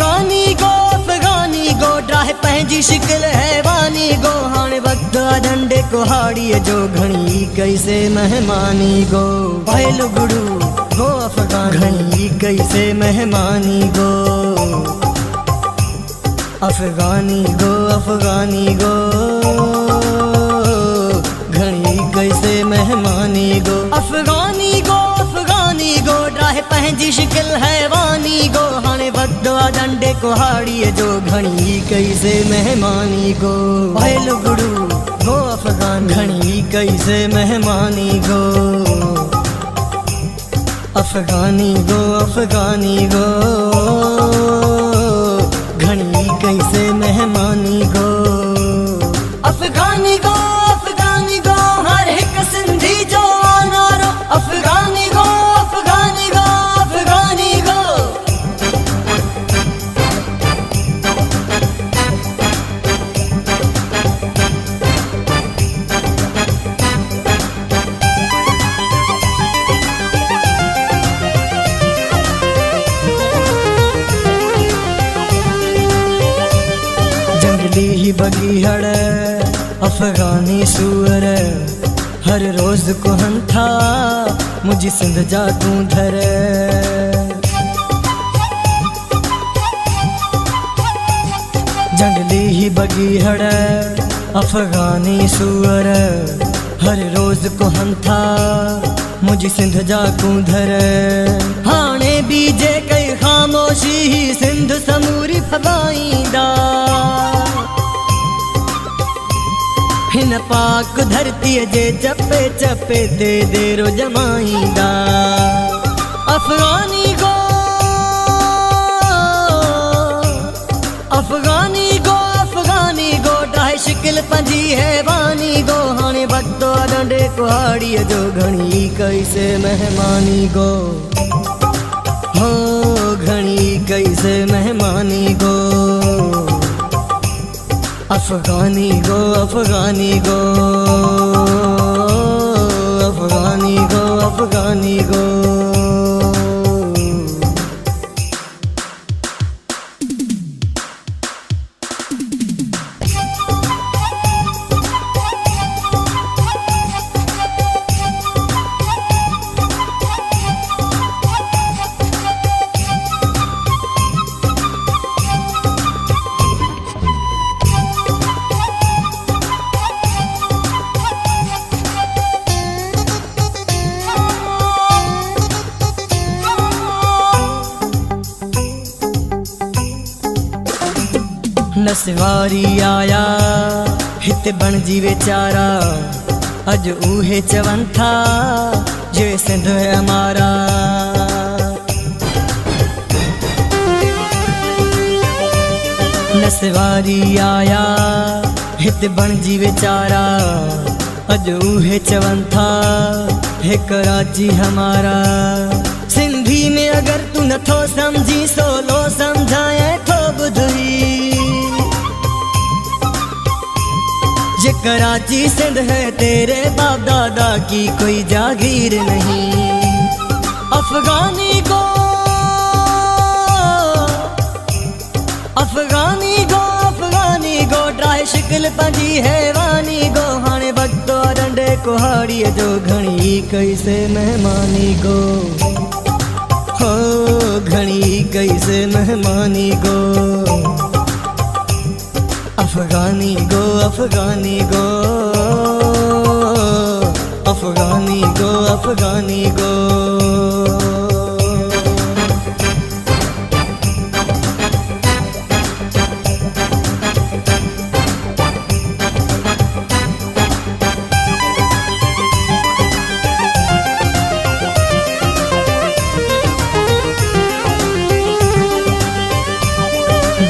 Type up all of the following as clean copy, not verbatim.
अफगानी गो ड्राहे पंहिंजी शिकिल हैवानी गो हाणे वक्त आ डंडे कुहाड़ी जो घणी कैसे मेहमानी गो भाई लुगड़ू गो अफगान घणी कैसे मेहमानी गो अफगानी गो घणी कैसे मेहमानी गो अफगानी गो ड्राहे पंहिंजी शिकिल हैवानी गो हाणे वक्त आ डंडे कुहाड़ी जो घणी कैसे मेहमानी गो भाई लुगड़ू गो अफगान घणी कैसे मेहमानी गो अफगानी गो घणी कैसे मेहमानी गो अफगानी गो हर एक सिंधी जो नारो अफगानी गो जंगली बगीहड़ अफगानी सूअर हर रोज को हंथा मुझी सिंध जा तू धर जंगली ही बगीहड़ अफगानी सूअर हर रोज को हंथा मुझी सिंध जा तू धर हाणे बीजे कई खामोशी ही सिंध समूरी फगाईंदा हिन पाक धरती जे चपे चपे ते देरो जमाईंदा अफगानी गो ड्राहे शिकिल पंहिंजी हैवानी गो हाणे वक्तो डंडे कुहाड़ी जो घणी कैसे मेहमानी गो हो घणी कैसे मेहमानी गो अफगानी गो नसवारी आया हिते बणजी वेचारा अज उहे चवन था जे सिंध है हमारा नसवारी आया हिते बणजी वेचारा अज उहे चवन था है कराची हमारा सिंधी में अगर तू नथो समझी सोलो समझाए थो बुधई ये कराची सिंध है तेरे बाप दादा की कोई जागीर नहीं अफगानी गो ड्राहे शिकिल पंहिंजी हैवानी गो हाणे वक्तो डंडे कुहाड़ी जो घणी कैसे मेहमानी गो हो घणी कैसे मेहमानी गो अफगानी गो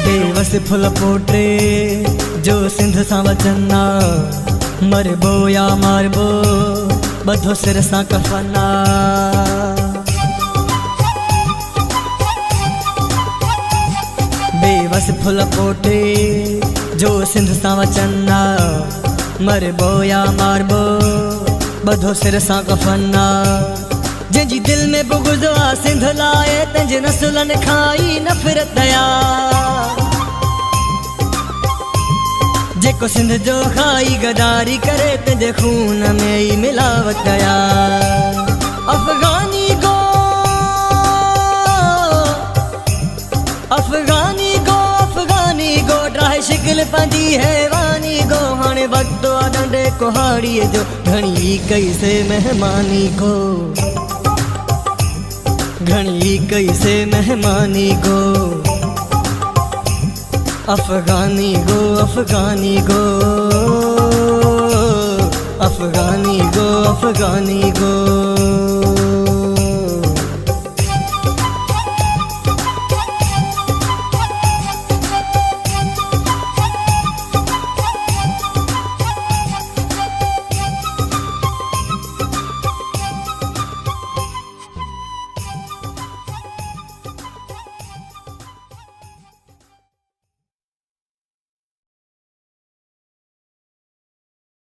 बेवस फुल पोटे जो सिंध सां वचना मरबो या मारबो बधो सिर सां कफना बेवस फुल पोटे जो सिंध सां वचना मरबो या मारबो बधो सिर सां कफना जंहिंजी दिल में बुग़्ज़ आ सिंध लाए, तंहिंजे नसुलनि खाई नफ़रत दया। जेको सिंध जो खाई गदारी करे, तंहिंजे खून में ई मिलावट दया। अफ़गानी गो अफ़गानी गो अफ़गानी गो, ड्राहे शिकिल पंहिंजी हैवानी गो। हाणे वक़्तु आ डंडे कुहाड़ीअ जो, घणी कई से महिमानी गो, घणी कई से मेहमानी गो। अफ़गानी गो अफ़गानी गो, अफ़गानी गो अफ़गानी गो।